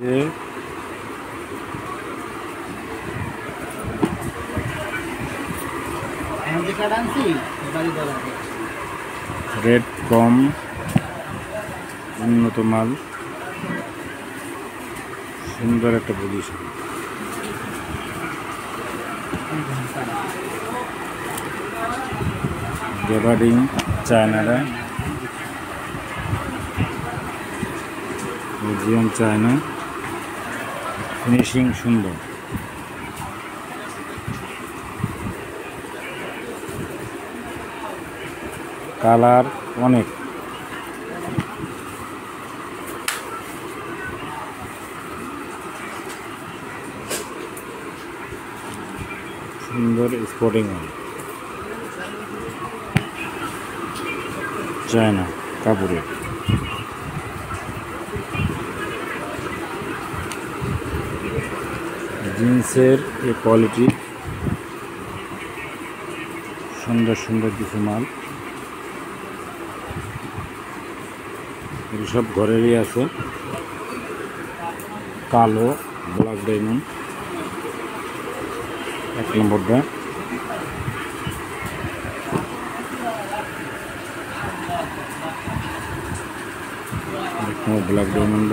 Rate কম, উন্নত মাল, সুন্দর একটা পজিশন। গেবার্ডিং চায়নারা, বেলজিয়াম চায়না, ফিনিশিং সুন্দর। কালার অনেক, সুন্দর স্পোর্টিং চায়না কাপড়ের। জিন্সের এই কোয়ালিটি, সুন্দর সুন্দর কিছু মাল, সব ঘরেরই আছে। কালো ব্ল্যাক ডায়মন্ড 1 নম্বরটা, ব্ল্যাক ডায়মন্ড,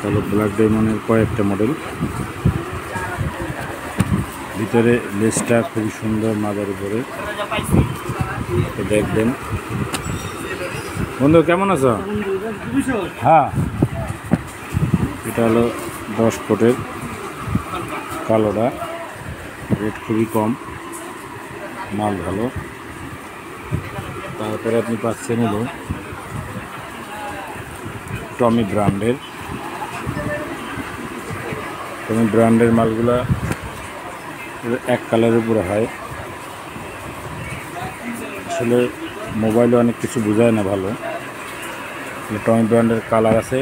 কালো ব্ল্যাক ডায়মন্ডের কয়েকটা মডেল। ভিতরে লেসটা খুবই সুন্দর, মাদার উপরে দেখবেন। বন্ধু কেমন আছো? হ্যাঁ, এটা হলো 10 ফুটের কালোটা, রেট খুবই কম, মাল ভালো। তারপরে আপনি পাচ্ছেন হলো টমি ব্র্যান্ডের মালগুলা এক কালারের উপরে হয়। আসলে মোবাইলে অনেক কিছু বোঝায় না ভালো। টমি ব্র্যান্ডের কালার আছে,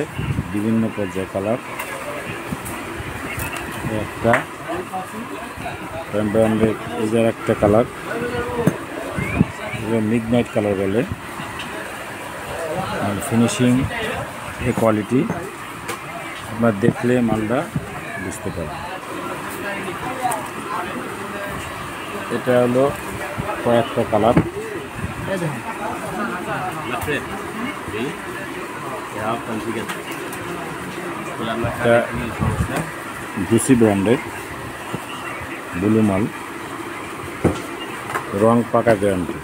বিভিন্ন পর্যায়ে কালার। একটা টমি ব্র্যান্ডের এই একটা কালার, মিডনাইট কালার বলে। আর ফিনিশিং এ কোয়ালিটি আপনার দেখলে মালটা বুঝতে পারবেন। এটা হলো কয়েকটা কালার। গুচি ব্র্যান্ডের ব্লু মাল, রং পাকা গ্যারান্টি।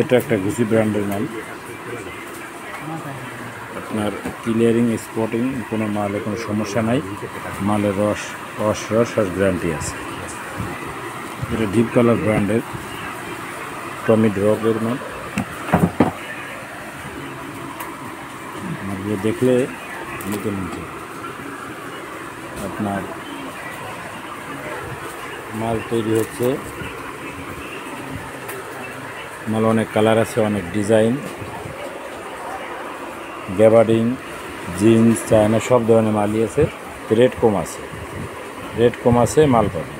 এটা একটা গুচি ব্র্যান্ডের মাল, আপনার ক্লিয়ারিং স্পটিং কোনো মালে কোনো সমস্যা নাই, মালের রস গ্যারান্টি আছে। এটা ডিপ কালার ব্র্যান্ডের টমি ড্রগের মাল, মালগুলো দেখলে নিতে নিচে। আপনার মাল তৈরি হচ্ছে, মাল অনেক কালার আছে, অনেক ডিজাইন। গেবার্ডিং, জিন্স, চায়না সব ধরনের মালই আছে। রেট কম আছে, মাল পাবে।